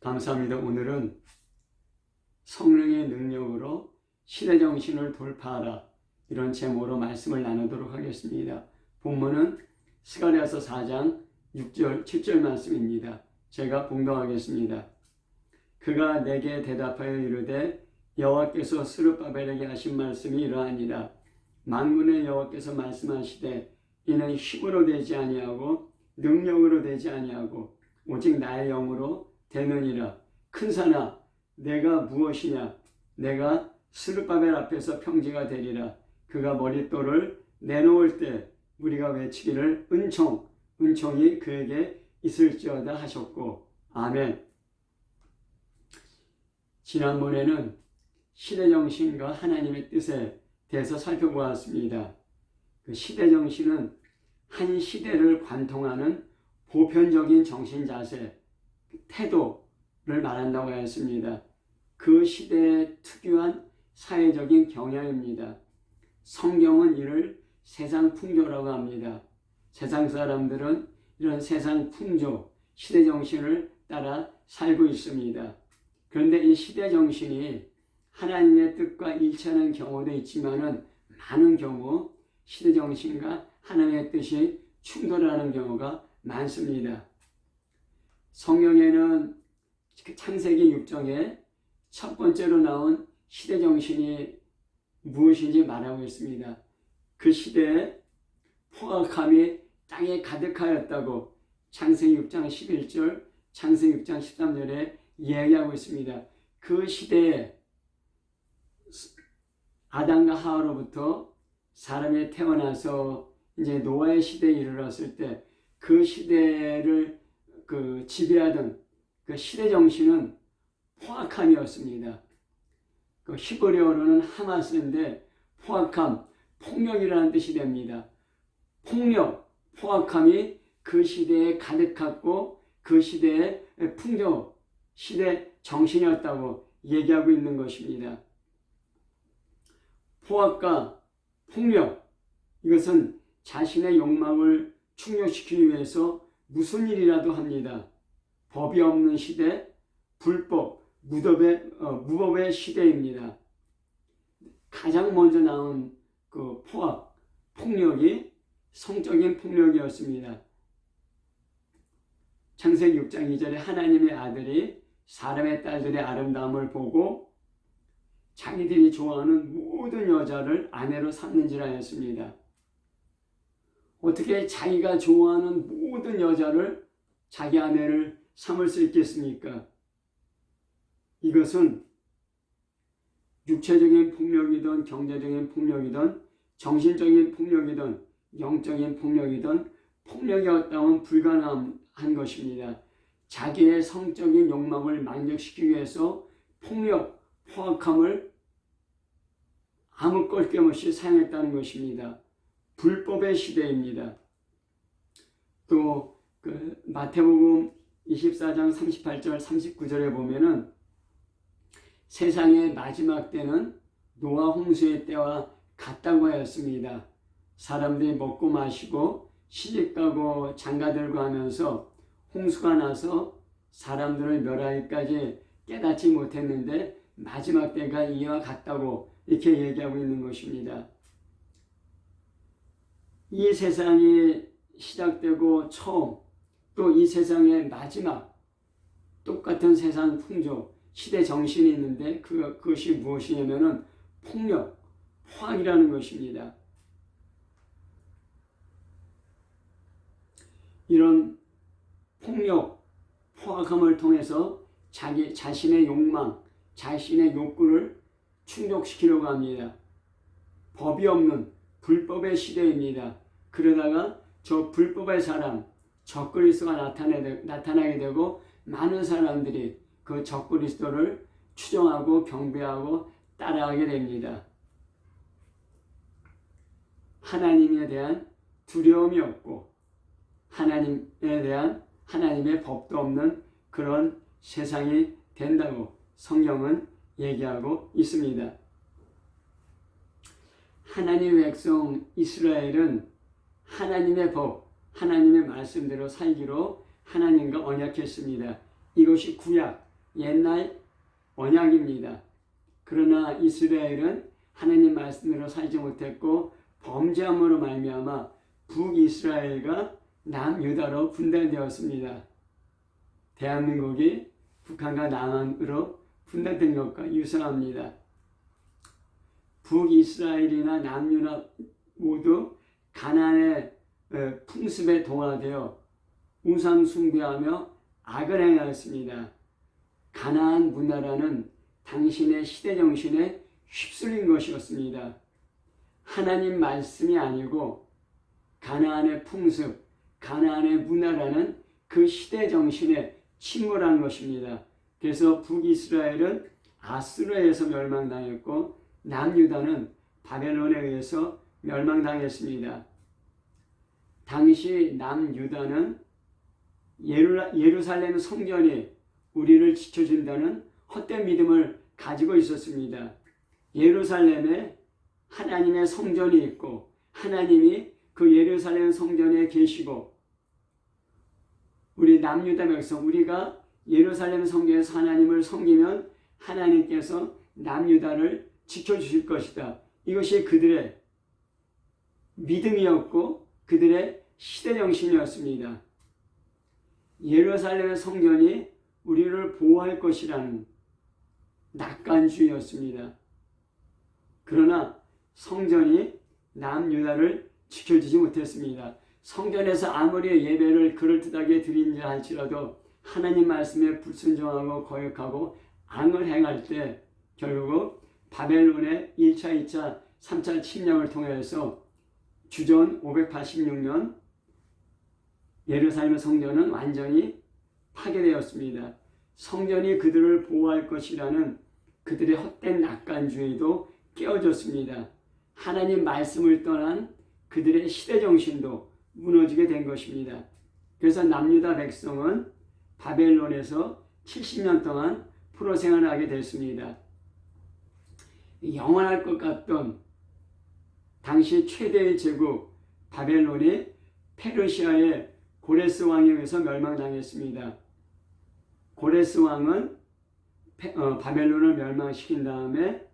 감사합니다. 오늘은 성령의 능력으로 시대정신을 돌파하라, 이런 제목으로 말씀을 나누도록 하겠습니다. 본문은 스가랴서 4장 6절 7절 말씀입니다. 제가 봉독하겠습니다. 그가 내게 대답하여 이르되 여호와께서 스룹바벨에게 하신 말씀이 이러하니라. 만군의 여호와께서 말씀하시되 이는 힘으로 되지 아니하고 능력으로 되지 아니하고 오직 나의 영으로 되느니라. 큰 산아 내가 무엇이냐? 내가 스룹바벨 앞에서 평지가 되리라. 그가 머릿돌을 내놓을 때 우리가 외치기를 은총이 그에게 있을지어다 하셨고. 아멘. 지난번에는 시대정신과 하나님의 뜻에 대해서 살펴보았습니다. 그 시대정신은 한 시대를 관통하는 보편적인 정신자세, 태도를 말한다고 하였습니다. 그 시대의 특유한 사회적인 경향입니다. 성경은 이를 세상 풍조라고 합니다. 세상 사람들은 이런 세상 풍조, 시대정신을 따라 살고 있습니다. 그런데 이 시대정신이 하나님의 뜻과 일치하는 경우도 있지만은 많은 경우 시대정신과 하나님의 뜻이 충돌하는 경우가 많습니다. 성경에는 창세기 6장에 첫 번째로 나온 시대정신이 무엇인지 말하고 있습니다. 그 시대에 포악함이 땅에 가득하였다고 창세기 6장 11절, 창세기 6장 13절에 이야기하고 있습니다. 그 시대에 아담과 하와로부터 사람이 태어나서 이제 노아의 시대에 이르렀을 때 그 시대를 지배하던 그 시대 정신은 포악함이었습니다. 그 히브리어로는 하마스인데 포악함, 폭력이라는 뜻이 됩니다. 폭력, 포악함이 그 시대에 가득했고 그 시대의 풍조, 시대 정신이었다고 얘기하고 있는 것입니다. 포악과 폭력, 이것은 자신의 욕망을 충족시키기 위해서 무슨 일이라도 합니다. 법이 없는 시대, 불법, 무법의 시대입니다. 가장 먼저 나온 그 포악, 폭력이 성적인 폭력이었습니다. 창세기 6장 2절에 하나님의 아들이 사람의 딸들의 아름다움을 보고 자기들이 좋아하는 모든 여자를 아내로 삼는지라 했습니다. 어떻게 자기가 좋아하는 모든 여자를 자기 아내를 삼을 수 있겠습니까? 이것은 육체적인 폭력이든 경제적인 폭력이든 정신적인 폭력이든 영적인 폭력이든 폭력이었다면 불가능한 것입니다. 자기의 성적인 욕망을 만족시키기 위해서 폭력, 포악함을 아무 껄낌 없이 사용했다는 것입니다. 불법의 시대입니다. 또 마태복음 24장 38절 39절에 보면은 세상의 마지막 때는 노아 홍수의 때와 같다고 하였습니다. 사람들이 먹고 마시고 시집가고 장가들고 하면서 홍수가 나서 사람들을 멸하기까지 깨닫지 못했는데 마지막 때가 이와 같다고 이렇게 얘기하고 있는 것입니다. 이 세상이 시작되고 처음, 또 이 세상의 마지막 똑같은 세상 풍조, 시대 정신이 있는데 그것이 무엇이냐면은 폭력, 포악이라는 것입니다. 이런 폭력, 포악함을 통해서 자신의 욕망, 자신의 욕구를 충족시키려고 합니다. 법이 없는 불법의 시대입니다. 그러다가 저 불법의 사람, 적그리스도가 나타나게 되고 많은 사람들이 그 적그리스도를 추종하고 경배하고 따라하게 됩니다. 하나님에 대한 두려움이 없고 하나님에 대한 하나님의 법도 없는 그런 세상이 된다고 성경은 얘기하고 있습니다. 하나님의 백성 이스라엘은 하나님의 법, 하나님의 말씀대로 살기로 하나님과 언약했습니다. 이것이 구약, 옛날 언약입니다. 그러나 이스라엘은 하나님 말씀대로 살지 못했고 범죄함으로 말미암아 북이스라엘과 남유다로 분단되었습니다. 대한민국이 북한과 남한으로 분단된 것과 유사합니다. 북이스라엘이나 남유다 모두 가나안의 풍습에 동화되어 우상 숭배하며 악을 행하였습니다. 가나안 문화라는 당신의 시대정신에 휩쓸린 것이었습니다. 하나님 말씀이 아니고 가나안의 풍습, 가나안의 문화라는 그 시대정신에 침몰한 것입니다. 그래서 북이스라엘은 아수르에 의해서 멸망당했고 남유다는 바벨론에 의해서 멸망당했습니다. 당시 남유다는 예루살렘 성전이 우리를 지켜준다는 헛된 믿음을 가지고 있었습니다. 예루살렘에 하나님의 성전이 있고 하나님이 그 예루살렘 성전에 계시고 우리 남유다 백성 우리가 예루살렘 성전에서 하나님을 섬기면 하나님께서 남유다를 지켜주실 것이다. 이것이 그들의 믿음이었고 그들의 시대정신이었습니다. 예루살렘의 성전이 우리를 보호할 것이라는 낙관주의였습니다. 그러나 성전이 남유다를 지켜주지 못했습니다. 성전에서 아무리 예배를 그럴듯하게 드린다 할지라도 하나님 말씀에 불순종하고 거역하고 악을 행할 때 결국 바벨론의 1차, 2차, 3차 침략을 통해서 주전 586년 예루살렘 성전은 완전히 파괴되었습니다. 성전이 그들을 보호할 것이라는 그들의 헛된 낙관주의도 깨어졌습니다. 하나님 말씀을 떠난 그들의 시대정신도 무너지게 된 것입니다. 그래서 남유다 백성은 바벨론에서 70년 동안 포로 생활을 하게 됐습니다. 영원할 것 같던 당시 최대의 제국 바벨론이 페르시아의 고레스 왕에 의해서 멸망당했습니다. 고레스 왕은 바벨론을 멸망시킨 다음에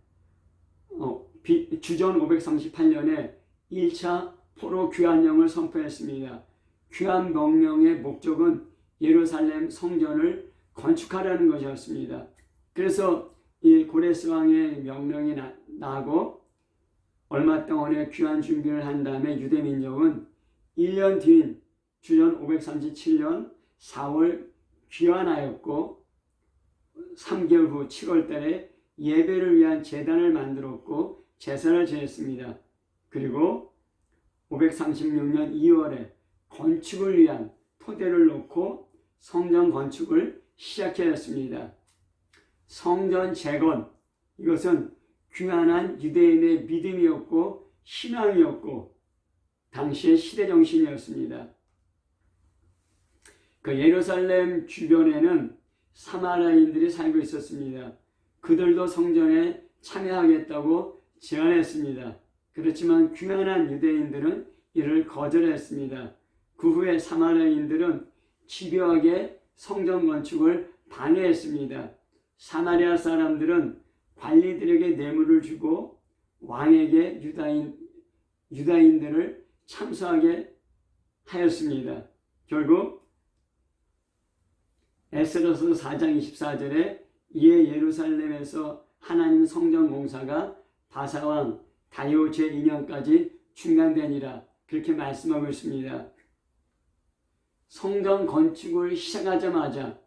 주전 538년에 1차 포로 귀환령을 선포했습니다. 귀환 명령의 목적은 예루살렘 성전을 건축하라는 것이었습니다. 그래서 이 고레스 왕의 명령이 나고 얼마 동안에 귀환 준비를 한 다음에 유대 민족은 1년 뒤인 주전 537년 4월 귀환하였고 3개월 후 7월 달에 예배를 위한 제단을 만들었고 제사를 지냈습니다. 그리고 536년 2월에 건축을 위한 토대를 놓고 성전 건축을 시작했습니다. 성전 재건, 이것은 귀환한 유대인의 믿음이었고 신앙이었고 당시의 시대정신이었습니다. 그 예루살렘 주변에는 사마리아인들이 살고 있었습니다. 그들도 성전에 참여하겠다고 제안했습니다. 그렇지만 귀환한 유대인들은 이를 거절했습니다. 그 후에 사마리아인들은 집요하게 성전 건축을 방해했습니다. 사마리아 사람들은 관리들에게 뇌물을 주고 왕에게 유다인들을 참수하게 하였습니다. 결국 에스더서 4장 24절에 이에 예루살렘에서 하나님 성전 공사가 바사왕 다리오 제2년까지 중단되니라 그렇게 말씀하고 있습니다. 성전 건축을 시작하자마자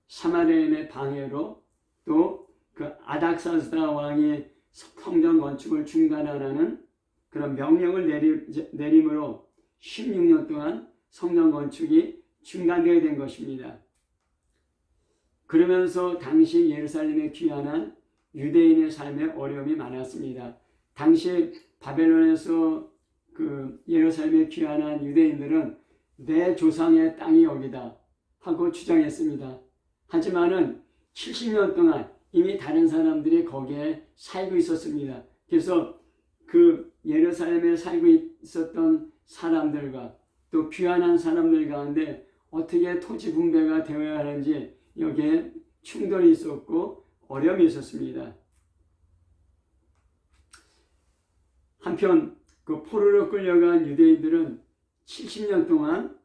사마리아인의 방해로 또 그 아닥사스다 왕이 성전 건축을 중단하라는 그런 명령을 내림으로 16년 동안 성전 건축이 중단되게 된 것입니다. 그러면서 당시 예루살렘에 귀환한 유대인의 삶에 어려움이 많았습니다. 당시 바벨론에서 그 예루살렘에 귀환한 유대인들은 내 조상의 땅이 여기다 하고 주장했습니다. 하지만은 70년 동안 이미 다른 사람들이 거기에 살고 있었습니다. 그래서 그 예루살렘에 살고 있었던 사람들과 또 귀환한 사람들 가운데 어떻게 토지 분배가 되어야 하는지 여기에 충돌이 있었고 어려움이 있었습니다. 한편 그 포로로 끌려간 유대인들은 70년 동안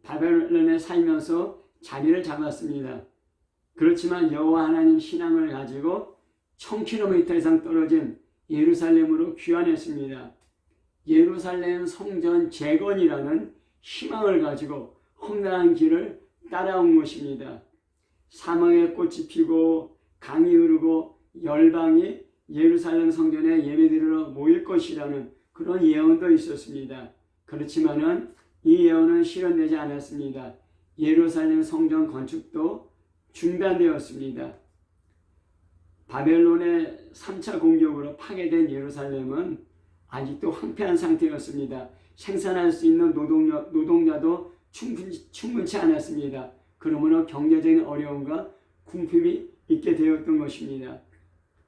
바벨론에 살면서 자리를 잡았습니다. 그렇지만 여호와 하나님 신앙을 가지고 1000km 이상 떨어진 예루살렘으로 귀환했습니다. 예루살렘 성전 재건이라는 희망을 가지고 험난한 길을 따라온 것입니다. 사망의 꽃이 피고 강이 흐르고 열방이 예루살렘 성전에 예배드리러 모일 것이라는 그런 예언도 있었습니다. 그렇지만은 이 예언은 실현되지 않았습니다. 예루살렘 성전 건축도 중단되었습니다. 바벨론의 3차 공격으로 파괴된 예루살렘은 아직도 황폐한 상태였습니다. 생산할 수 있는 노동자도 충분치 않았습니다. 그러므로 경제적인 어려움과 궁핍이 있게 되었던 것입니다.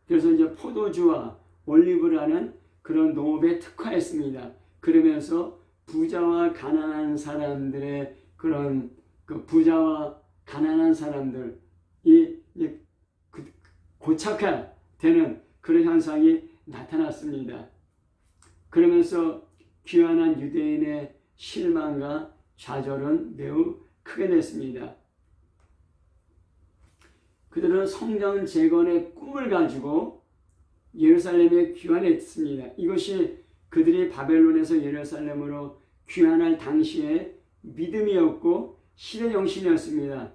그래서 이제 포도주와 올리브라는 그런 농업에 특화했습니다. 그러면서 부자와 가난한 사람들의 그런 그 부자와 가난한 사람들이 고착화되는 그런 현상이 나타났습니다. 그러면서 귀환한 유대인의 실망과 좌절은 매우 크게 됐습니다. 그들은 성전 재건의 꿈을 가지고 예루살렘에 귀환했습니다. 이것이 그들이 바벨론에서 예루살렘으로 귀환할 당시의 믿음이었고 시대 정신이었습니다.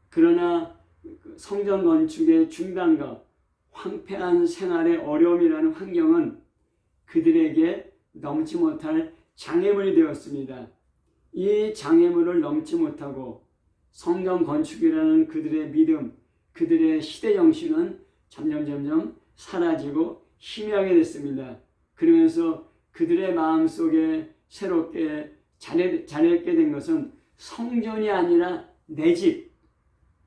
그러나 성전 건축의 중단과 황폐한 생활의 어려움이라는 환경은 그들에게 넘지 못할 장애물이 되었습니다. 이 장애물을 넘지 못하고 성전 건축이라는 그들의 믿음, 그들의 시대 정신은 점점 사라지고 희미하게 됐습니다. 그러면서 그들의 마음속에 새롭게 자리했게 된 것은 성전이 아니라 내 집,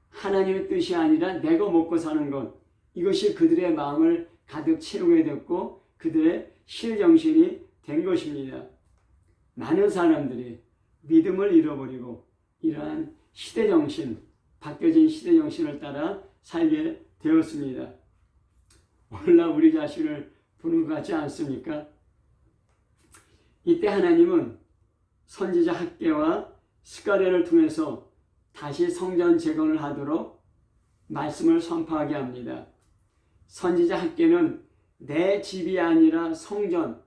하나님의 뜻이 아니라 내가 먹고 사는 것, 이것이 그들의 마음을 가득 채우게 됐고 그들의 시대정신이 된 것입니다. 많은 사람들이 믿음을 잃어버리고 이러한 시대정신, 바뀌어진 시대정신을 따라 살게 되었습니다. 오늘날 우리 자신을 보는 것 같지 않습니까? 이때 하나님은 선지자 학개와 스가랴를 통해서 다시 성전 재건을 하도록 말씀을 선포하게 합니다. 선지자 학개는 내 집이 아니라 성전,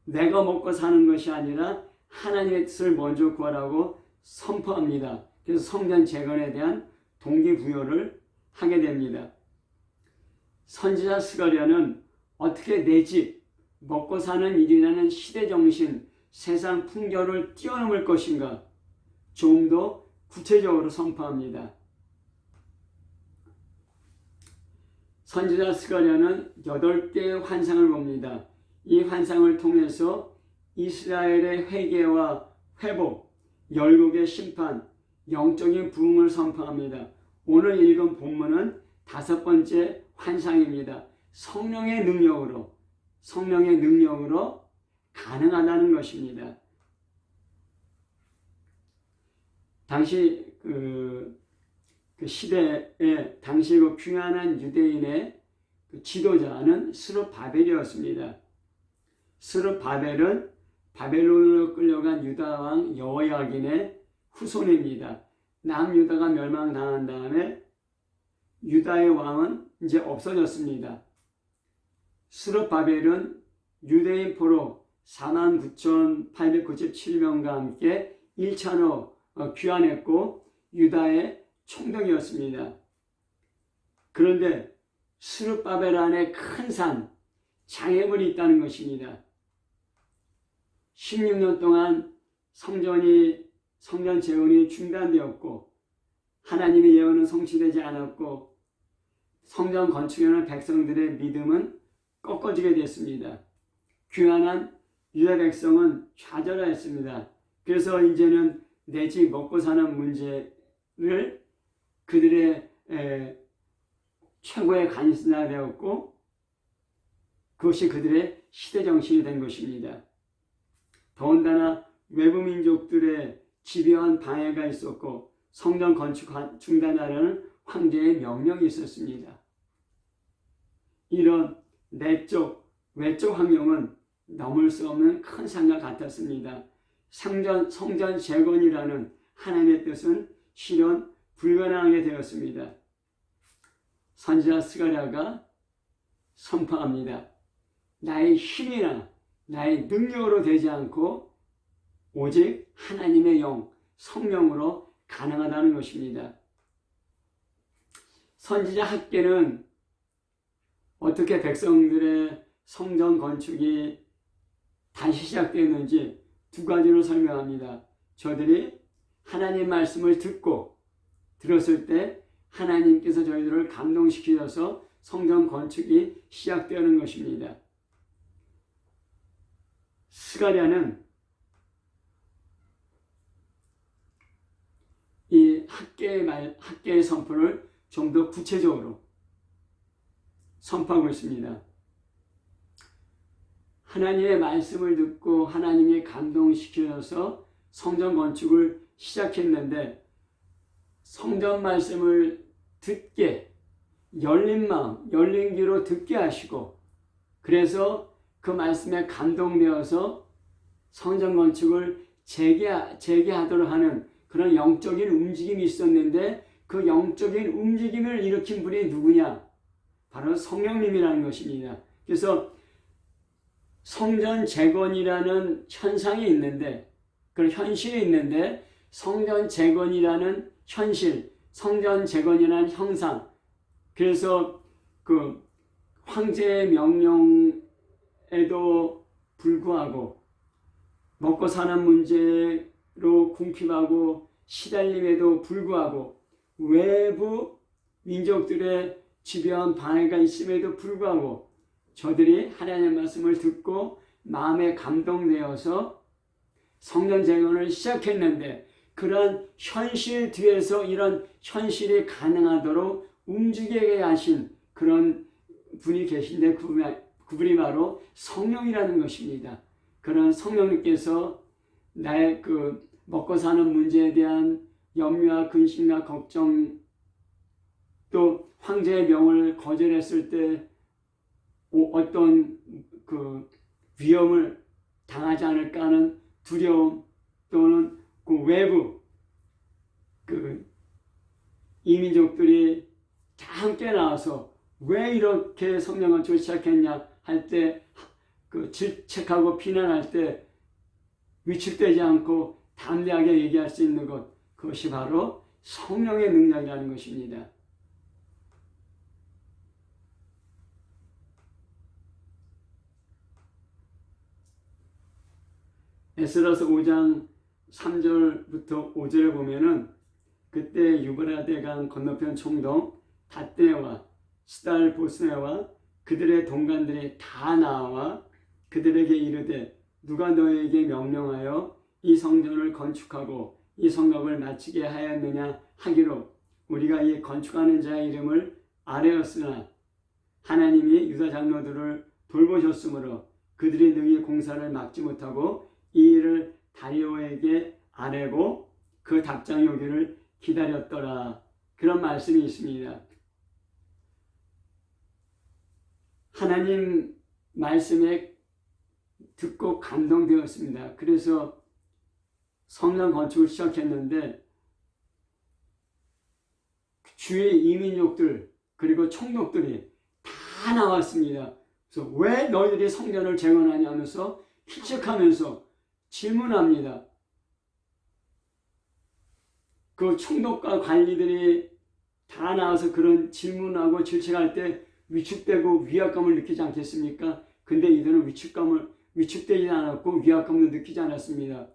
내가 먹고 사는 것이 아니라 하나님의 뜻을 먼저 구하라고 선포합니다. 그래서 성전 재건에 대한 동기부여를 하게 됩니다. 선지자 스가랴는 어떻게 내 집, 먹고 사는 일이라는 시대정신, 세상 풍조를 뛰어넘을 것인가 좀 더 구체적으로 선포합니다. 선지자 스가랴는 8개의 환상을 봅니다. 이 환상을 통해서 이스라엘의 회개와 회복, 열국의 심판, 영적인 부흥을 선포합니다. 오늘 읽은 본문은 5번째 환상입니다. 성령의 능력으로 가능하다는 것입니다. 당시 그 시대에 당시 그 귀환한 유대인의 지도자는 스룹바벨이었습니다. 스룹바벨은 바벨론으로 끌려간 유다 왕 여호야긴의 후손입니다. 남유다가 멸망당한 다음에 유다의 왕은 이제 없어졌습니다. 스룹바벨은 유대인 포로 49,897명과 함께 1차로 귀환했고 유다의 총독이었습니다. 그런데 스룹바벨 안에 큰 산, 장애물이 있다는 것입니다. 16년 동안 성전 재건이 중단되었고 하나님의 예언은 성취되지 않았고 성전 건축에는 백성들의 믿음은 꺾어지게 됐습니다. 귀환한 유다 백성은 좌절하였습니다. 그래서 이제는 내 집 먹고 사는 문제를 그들의 최고의 관심사가 되었고 그것이 그들의 시대정신이 된 것입니다. 더군다나 외부 민족들의 집요한 방해가 있었고 성전 건축 중단하려는 황제의 명령이 있었습니다. 이런 내적, 외적 환경은 넘을 수 없는 큰 산과 같았습니다. 성전 재건이라는 하나님의 뜻은 실현 불가능하게 되었습니다. 선지자 스가랴가 선포합니다. 나의 힘이나 나의 능력으로 되지 않고 오직 하나님의 영, 성령으로 가능하다는 것입니다. 선지자 학개는 어떻게 백성들의 성전 건축이 다시 시작되었는지 두 가지로 설명합니다. 저들이 하나님 말씀을 들었을 때 하나님께서 저희들을 감동시키셔서 성전 건축이 시작되는 것입니다. 스가랴는 이 학개의 선포를 좀 더 구체적으로 선포하고 있습니다. 하나님의 말씀을 듣고 하나님이 감동시켜서 성전 건축을 시작했는데 성전 말씀을 듣게 열린 마음, 열린 귀로 듣게 하시고 그래서 그 말씀에 감동되어서 성전 건축을 재개하도록 하는 그런 영적인 움직임이 있었는데 그 영적인 움직임을 일으킨 분이 누구냐? 바로 성령님이라는 것입니다. 그래서 성전 재건이라는 현상이 있는데 그런 현실이 있는데 성전 재건이라는 현실, 성전 재건이라는 형상 그래서 그 황제의 명령에도 불구하고 먹고 사는 문제로 궁핍하고 시달림에도 불구하고 외부 민족들의 집요한 방해가 있음에도 불구하고 저들이 하나님의 말씀을 듣고 마음에 감동되어서 성전 재건을 시작했는데 그런 현실 뒤에서 이런 현실이 가능하도록 움직이게 하신 그런 분이 계신데 그분이 바로 성령이라는 것입니다. 그런 성령님께서 나의 그 먹고 사는 문제에 대한 염려와 근심과 걱정 또 황제의 명을 거절했을 때 어떤 그 위험을 당하지 않을까 하는 두려움 또는 그 외부 그 이민족들이 다 함께 나와서 왜 이렇게 성전 건축을 시작했냐 할 때 그 질책하고 비난할 때 위축되지 않고 담대하게 얘기할 수 있는 것 그것이 바로 성령의 능력이라는 것입니다. 에스라서 5장 3절부터 5절에 보면은 그때 유브라데 강 건너편 총독 닷데와 스달보스네와 그들의 동관들이 다 나와 그들에게 이르되 누가 너에게 명령하여 이 성전을 건축하고 이 성벽을 마치게 하였느냐 하기로 우리가 이 건축하는 자의 이름을 아뢰었으나 하나님이 유다 장로들을 돌보셨으므로 그들이 능히 공사를 막지 못하고 이 일을 다리오에게 아뢰고 그 답장이 오기를 기다렸더라. 그런 말씀이 있습니다. 하나님 말씀에 듣고 감동되었습니다. 그래서 성전 건축을 시작했는데 주의 이민족들 그리고 총독들이 다 나왔습니다. 그래서 왜 너희들이 성전을 재건하냐 하면서 질책하면서 질문합니다. 그 총독과 관리들이 다 나와서 그런 질문하고 질책할 때 위축되고 위압감을 느끼지 않겠습니까? 근데 이들은 위축되지 않았고 위압감도 느끼지 않았습니다.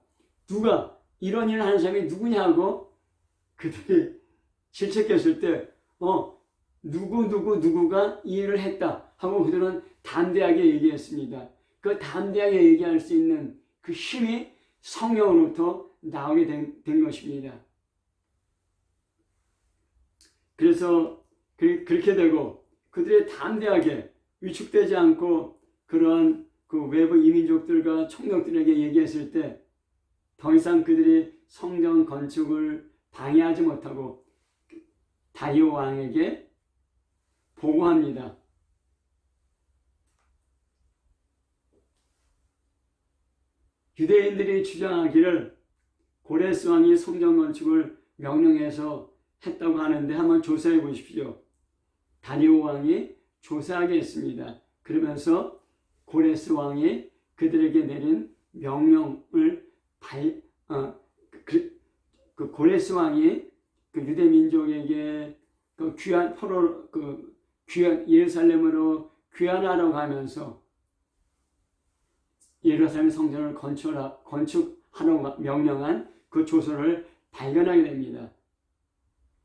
누가 이런 일을 하는 사람이 누구냐고 그들이 질책했을 때 누구가 이 일을 했다 하고 그들은 담대하게 얘기했습니다. 그 담대하게 얘기할 수 있는 그 힘이 성령으로부터 나오게 된 것입니다. 그래서 그렇게 되고 그들이 담대하게 위축되지 않고 그런 그 외부 이민족들과 총독들에게 얘기했을 때 더 이상 그들이 성전 건축을 방해하지 못하고 다리오 왕에게 보고합니다. 유대인들이 주장하기를 고레스 왕이 성전 건축을 명령해서 했다고 하는데 한번 조사해 보십시오. 다리오 왕이 조사하게 했습니다. 그러면서 고레스 왕이 그들에게 내린 명령을 고레스 왕이 그 유대 민족에게 그 귀한 포로 그 귀한 예루살렘으로 귀환하러 가면서 예루살렘 성전을 건축하러 명령한 그 조서를 발견하게 됩니다.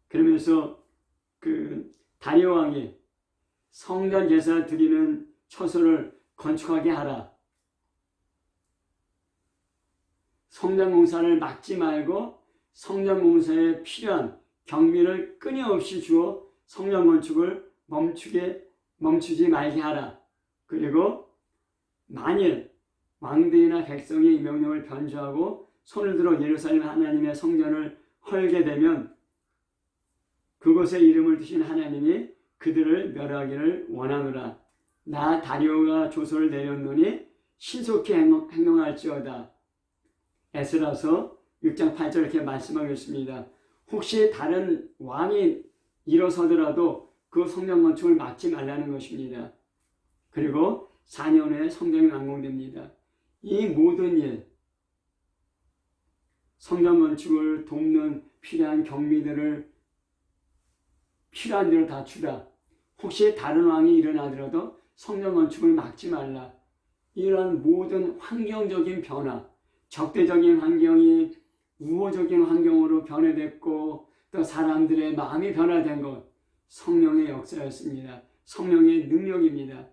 그러면서 그 다리오 왕이 성전 제사 드리는 처소를 건축하게 하라. 성전 공사를 막지 말고 성전 공사에 필요한 경비를 끊임없이 주어 성전 건축을 멈추지 말게 하라. 그리고 만일 왕들이나 백성이 이 명령을 변조하고 손을 들어 예루살렘 하나님의 성전을 헐게 되면 그곳에 이름을 두신 하나님이 그들을 멸하기를 원하노라. 나 다리오가 조서를 내렸노니 신속히 행동할지어다. 에스라서 6장 8절 이렇게 말씀하겠습니다. 혹시 다른 왕이 일어서더라도 그 성전 건축을 막지 말라는 것입니다. 그리고 4년 후에 성전이 완공됩니다. 이 모든 일, 성전 건축을 돕는 필요한 경비들을 필요한 대로 다 주라. 혹시 다른 왕이 일어나더라도 성전 건축을 막지 말라. 이런 모든 환경적인 변화, 적대적인 환경이 우호적인 환경으로 변해됐고 또 사람들의 마음이 변화된 것, 성령의 역사였습니다. 성령의 능력입니다.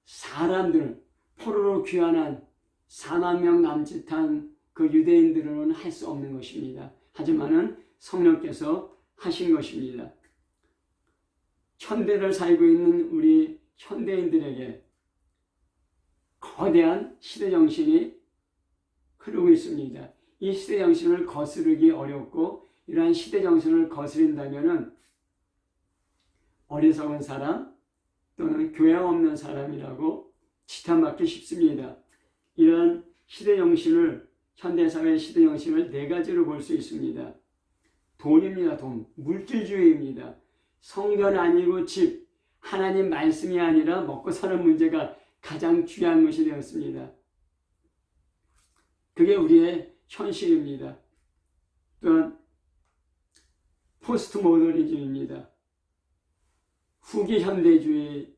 사람들, 포로로 귀환한 4만 명 남짓한 그 유대인들은 할 수 없는 것입니다. 하지만은 성령께서 하신 것입니다. 현대를 살고 있는 우리 현대인들에게 거대한 시대정신이 흐르고 있습니다. 이 시대정신을 거스르기 어렵고 이러한 시대정신을 거스린다면 어리석은 사람 또는 교양 없는 사람이라고 지탄받기 쉽습니다. 이러한 시대정신을 현대사회의 시대정신을 네 가지로 볼 수 있습니다. 돈입니다. 돈. 물질주의입니다. 성전 아니고 집, 하나님 말씀이 아니라 먹고 사는 문제가 가장 중요한 것이 되었습니다. 그게 우리의 현실입니다. 또한 포스트 모더니즘입니다. 후기 현대주의의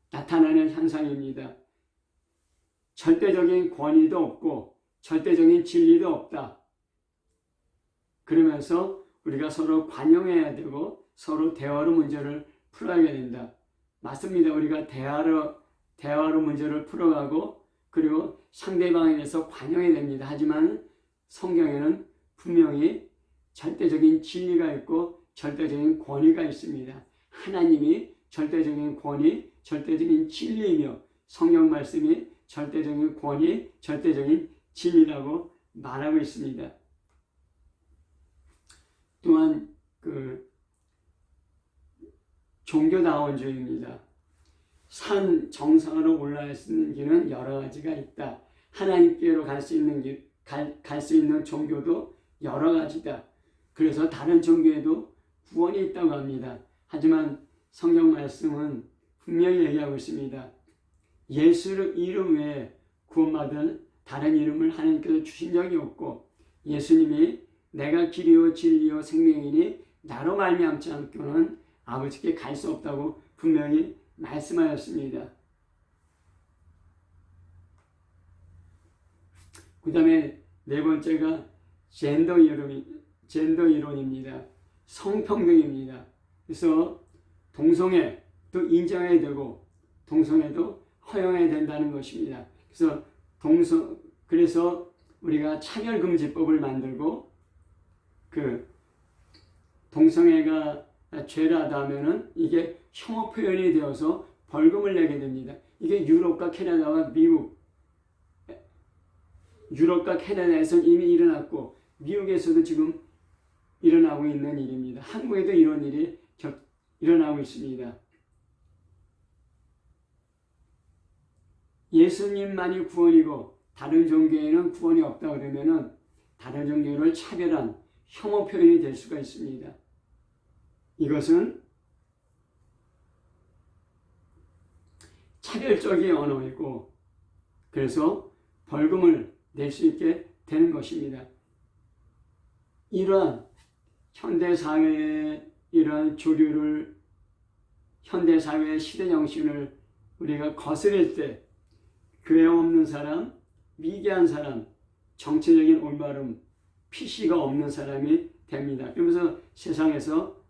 나타나는 현상입니다. 절대적인 권위도 없고 절대적인 진리도 없다. 그러면서 우리가 서로 관용해야 되고 서로 대화로 문제를 풀어야 된다. 맞습니다. 우리가 대화로 문제를 풀어가고 그리고 상대방에 대해서 관용해야 됩니다. 하지만 성경에는 분명히 절대적인 진리가 있고 절대적인 권위가 있습니다. 하나님이 절대적인 권위, 절대적인 진리이며 성경 말씀이 절대적인 권위, 절대적인 진리라고 말하고 있습니다. 또한 종교다원주의입니다. 산 정상으로 올라갈 수 있는 길은 여러 가지가 있다. 하나님께로 갈 수 있는 종교도 여러 가지다. 그래서 다른 종교에도 구원이 있다고 합니다. 하지만 성경 말씀은 분명히 얘기하고 있습니다. 예수 이름 외에 구원받을 다른 이름을 하나님께서 주신 적이 없고 예수님이 내가 길이요 진리요 생명이니 나로 말미암지 않고는 아버지께 갈 수 없다고 분명히 말씀하였습니다. 그 다음에 네 번째가 젠더 이론입니다. 성평등입니다. 그래서 동성애도 인정해야 되고 동성애도 허용해야 된다는 것입니다. 그래서 우리가 차별금지법을 만들고 동성애가 죄라다 하면은 이게 혐오 표현이 되어서 벌금을 내게 됩니다. 이게 유럽과 캐나다와 유럽과 캐나다에서는 이미 일어났고 미국에서도 지금 일어나고 있는 일입니다. 한국에도 이런 일이 일어나고 있습니다. 예수님만이 구원이고 다른 종교에는 구원이 없다 그러면은 다른 종교를 차별한 혐오 표현이 될 수가 있습니다. 이것은 차별적인 언어이고 그래서 벌금을 낼 수 있게 되는 것입니다. 이러한 현대사회의 이러한 조류를 현대사회의 시대정신을 우리가 거스릴 때 교회 없는 사람, 미개한 사람, 정치적인 올바름, 피시가 없는 사람이 됩니다. 그러면서 세상에서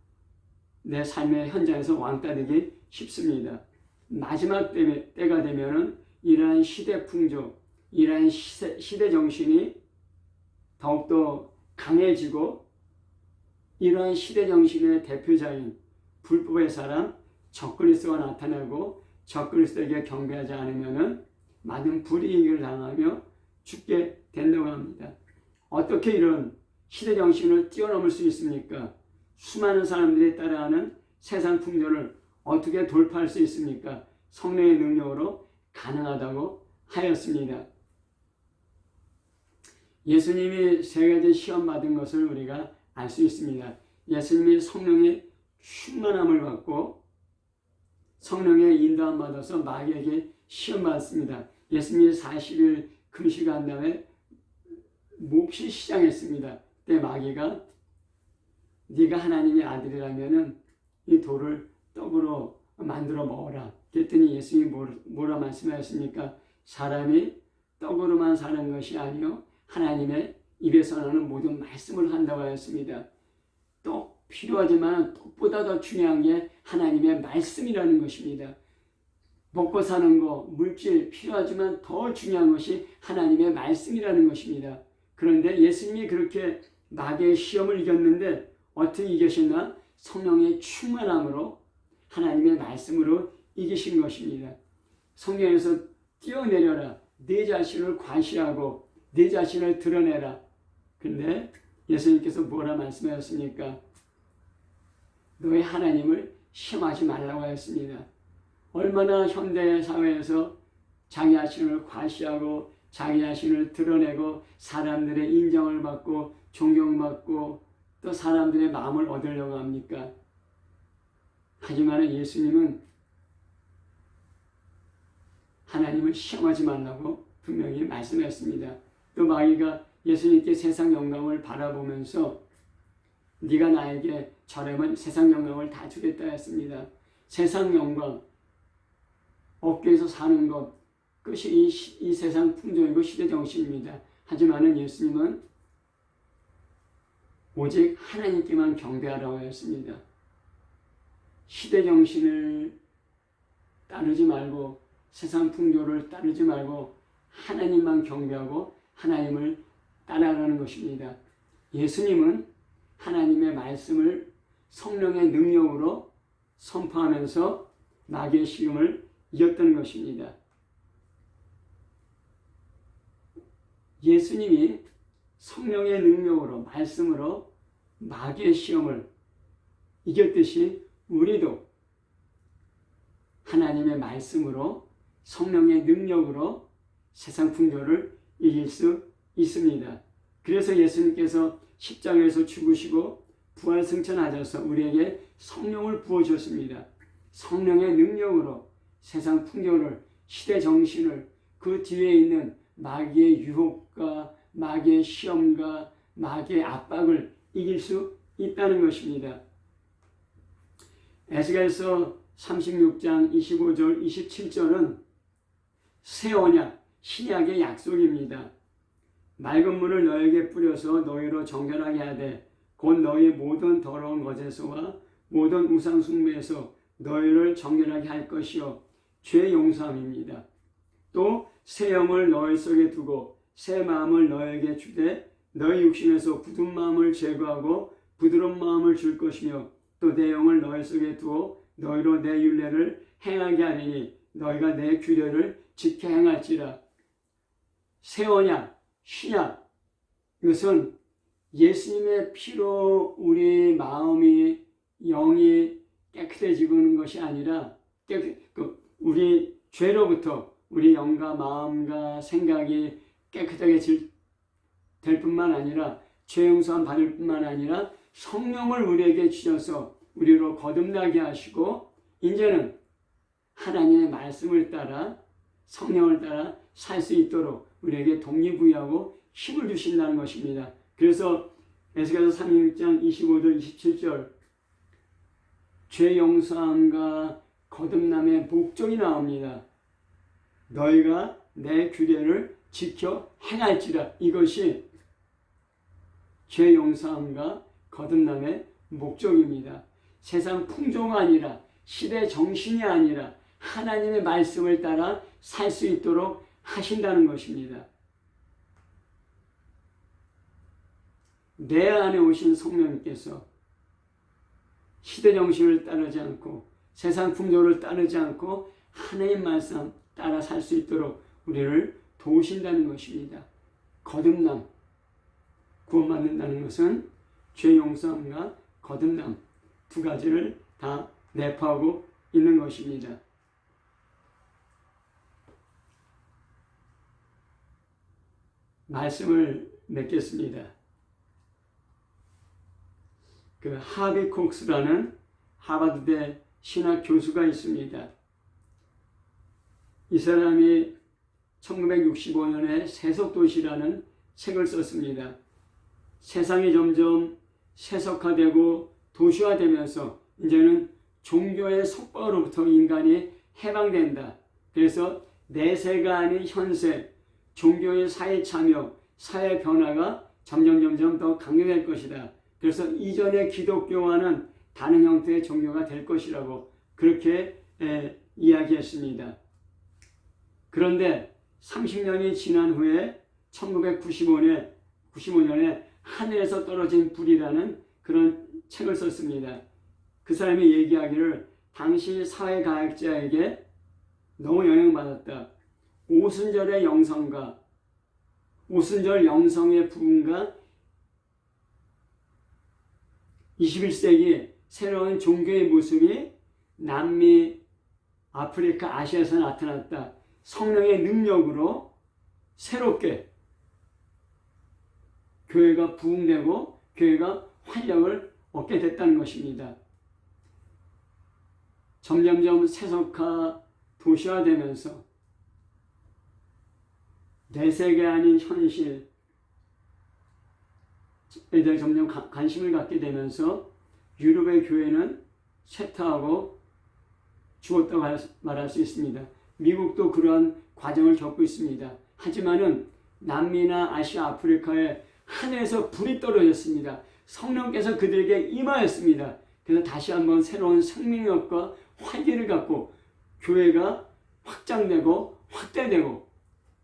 내 삶의 현장에서 왕따 되기 쉽습니다. 마지막 때가 되면은 이러한 시대 풍조, 이러한 시대 정신이 더욱더 강해지고 이러한 시대 정신의 대표자인 불법의 사람 적그리스도가 나타나고 적그리스도에게 경배하지 않으면은 많은 불이익을 당하며 죽게 된다고 합니다. 어떻게 이런 시대 정신을 뛰어넘을 수 있습니까? 수많은 사람들이 따라하는 세상 풍조를 어떻게 돌파할 수 있습니까? 성령의 능력으로 가능하다고 하였습니다. 예수님이 세 가지 시험 받은 것을 우리가 알 수 있습니다. 예수님이 성령의 충만함을 받고 성령의 인도함 받아서 마귀에게 시험 받았습니다. 예수님이 40일 금식한 다음에 몹시 시장했습니다. 그때 마귀가 네가 하나님의 아들이라면은 이 돌을 떡으로 만들어 먹어라. 그랬더니 예수님이 뭐라 말씀하셨습니까? 사람이 떡으로만 사는 것이 아니요 하나님의 입에서 나는 모든 말씀을 한다고 하였습니다. 떡 필요하지만 떡보다 더 중요한 게 하나님의 말씀이라는 것입니다. 먹고 사는 거, 물질 필요하지만 더 중요한 것이 하나님의 말씀이라는 것입니다. 그런데 예수님이 그렇게 마귀의 시험을 이겼는데 어떻게 이기셨나? 성령의 충만함으로 하나님의 말씀으로 이기신 것입니다. 성경에서 뛰어내려라. 네 자신을 과시하고 네 자신을 드러내라. 근데 예수님께서 뭐라 말씀하셨습니까? 너희 하나님을 시험하지 말라고 하였습니다. 얼마나 현대 사회에서 자기 자신을 과시하고 자기 자신을 드러내고 사람들의 인정을 받고 존경받고 또 사람들의 마음을 얻으려고 합니까? 하지만 예수님은 하나님을 시험하지 말라고 분명히 말씀했습니다. 또 마귀가 예수님께 세상 영광을 바라보면서 네가 나에게 저렴한 세상 영광을 다 주겠다 했습니다. 세상 영광, 업계에서 사는 것, 그것이 이 세상 풍조이고 시대 정신입니다. 하지만 예수님은 오직 하나님께만 경배하라고 하였습니다. 시대 정신을 따르지 말고 세상 풍조를 따르지 말고 하나님만 경배하고 하나님을 따라가는 것입니다. 예수님은 하나님의 말씀을 성령의 능력으로 선포하면서 마귀의 시험을 이겼던 것입니다. 예수님이 성령의 능력으로 말씀으로 마귀의 시험을 이겼듯이 우리도 하나님의 말씀으로 성령의 능력으로 세상 풍조를 이길 수 있습니다. 그래서 예수님께서 십자가에서 죽으시고 부활승천하셔서 우리에게 성령을 부어주셨습니다. 성령의 능력으로 세상 풍조를, 시대 정신을, 그 뒤에 있는 마귀의 유혹과 마귀의 시험과 마귀의 압박을 이길 수 있다는 것입니다. 에스겔서 36장 25절 27절은 새 언약, 신약의 약속입니다. 맑은 물을 너에게 뿌려서 너희로 정결하게 하되 곧 너희 모든 더러운 것에서와 모든 우상 숭배에서 너희를 정결하게 할 것이요 죄 용서함입니다. 또 새 영을 너희 속에 두고 새 마음을 너에게 주되 너희 육신에서 굳은 마음을 제거하고 부드러운 마음을 줄 것이며 또 내 영을 너희 속에 두어 너희로 내 율례를 행하게 하리니 너희가 내 규례를 지켜 행할지라. 새 언약, 신약, 이것은 예수님의 피로 우리 마음이 영이 깨끗해지는 것이 아니라 우리 죄로부터 우리 영과 마음과 생각이 깨끗하게 될 뿐만 아니라 죄 용서함 받을 뿐만 아니라 성령을 우리에게 주셔서 우리로 거듭나게 하시고 이제는 하나님의 말씀을 따라 성령을 따라 살 수 있도록 우리에게 동기부여하고 힘을 주신다는 것입니다. 그래서 에스겔서 36장 25절 27절 죄 용서함과 거듭남의 목적이 나옵니다. 너희가 내 규례를 지켜 행할지라. 이것이 죄 용서함과 거듭남의 목적입니다. 세상 풍조가 아니라 시대 정신이 아니라 하나님의 말씀을 따라 살 수 있도록 하신다는 것입니다. 내 안에 오신 성령님께서 시대 정신을 따르지 않고 세상 풍조를 따르지 않고 하나님 말씀 따라 살 수 있도록 우리를 도우신다는 것입니다. 거듭남, 구원받는다는 것은 죄 용서함과 거듭남 두 가지를 다 내포하고 있는 것입니다. 말씀을 맺겠습니다. 하비 콕스라는 하버드대 신학 교수가 있습니다. 이 사람이 1965년에 세속도시라는 책을 썼습니다. 세상이 점점 세속화되고 도시화되면서 이제는 종교의 속박으로부터 인간이 해방된다. 그래서 내세가 아닌 현세, 종교의 사회 참여, 사회 변화가 점점 더 강력할 것이다. 그래서 이전의 기독교와는 다른 형태의 종교가 될 것이라고 그렇게 이야기했습니다. 그런데 30년이 지난 후에 1995년에 하늘에서 떨어진 불이라는 그런 책을 썼습니다. 그 사람이 얘기하기를 당시 사회과학자에게 너무 영향받았다. 오순절의 영성과 오순절 영성의 부흥과 21세기 새로운 종교의 모습이 남미, 아프리카, 아시아에서 나타났다. 성령의 능력으로 새롭게 교회가 부흥되고 교회가 활력을 얻게 됐다는 것입니다. 점점점 세속화, 도시화되면서 내세계 아닌 현실에 대해 점점 관심을 갖게 되면서 유럽의 교회는 쇠퇴하고 죽었다고 말할 수 있습니다. 미국도 그러한 과정을 겪고 있습니다. 하지만은 남미나 아시아, 아프리카에 하늘에서 불이 떨어졌습니다. 성령께서 그들에게 임하였습니다. 그래서 다시 한번 새로운 생명력과 활기를 갖고 교회가 확장되고 확대되고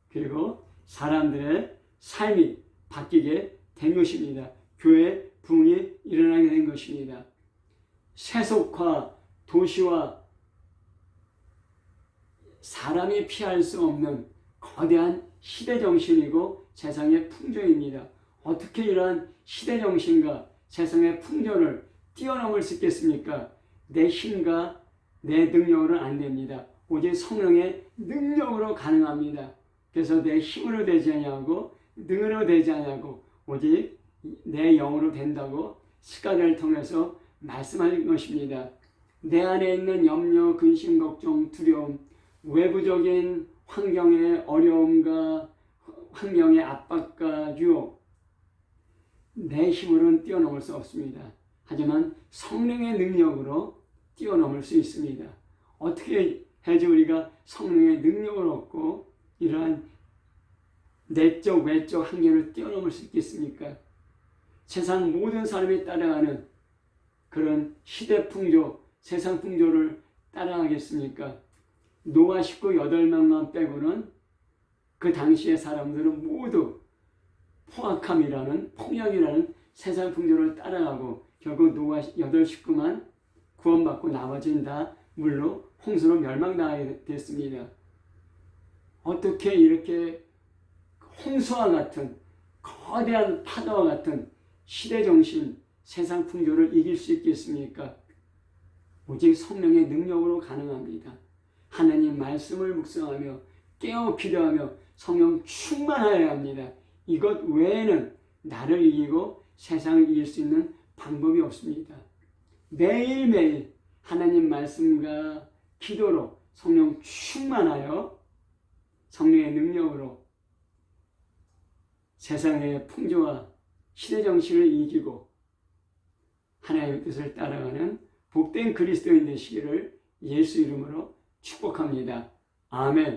그리고 사람들의 삶이 바뀌게 된 것입니다. 교회 부흥이 일어나게 된 것입니다. 세속화, 도시화, 사람이 피할 수 없는 거대한 시대정신이고 세상의 풍조입니다. 어떻게 이러한 시대정신과 세상의 풍조를 뛰어넘을 수 있겠습니까? 내 힘과 내 능력으로는 안 됩니다. 오직 성령의 능력으로 가능합니다. 그래서 내 힘으로 되지 아니하고 능으로 되지 아니하고 오직 내 영으로 된다고 스가랴를 통해서 말씀하는 것입니다. 내 안에 있는 염려, 근심, 걱정, 두려움, 외부적인 환경의 어려움과 환경의 압박과 유혹, 내 힘으로는 뛰어넘을 수 없습니다. 하지만 성령의 능력으로 뛰어넘을 수 있습니다. 어떻게 해야지 우리가 성령의 능력을 얻고 이러한 내적, 외적 한계를 뛰어넘을 수 있겠습니까? 세상 모든 사람이 따라가는 그런 시대 풍조, 세상 풍조를 따라가겠습니까? 노아 식구 8명만 빼고는 그 당시의 사람들은 모두 포악함이라는 폭력이라는 세상 풍조를 따라가고 결국 노아 8식구만 구원받고 나머지는 다 물로 홍수로 멸망당하게 됐습니다. 어떻게 이렇게 홍수와 같은 거대한 파도와 같은 시대 정신, 세상 풍조를 이길 수 있겠습니까? 오직 성령의 능력으로 가능합니다. 하나님 말씀을 묵상하며 깨어 기도하며 성령 충만하여야 합니다. 이것 외에는 나를 이기고 세상을 이길 수 있는 방법이 없습니다. 매일매일 하나님 말씀과 기도로 성령 충만하여 성령의 능력으로 세상의 풍조와 시대 정신을 이기고 하나님의 뜻을 따라가는 복된 그리스도인 되시기를 예수 이름으로 축복합니다. 아멘.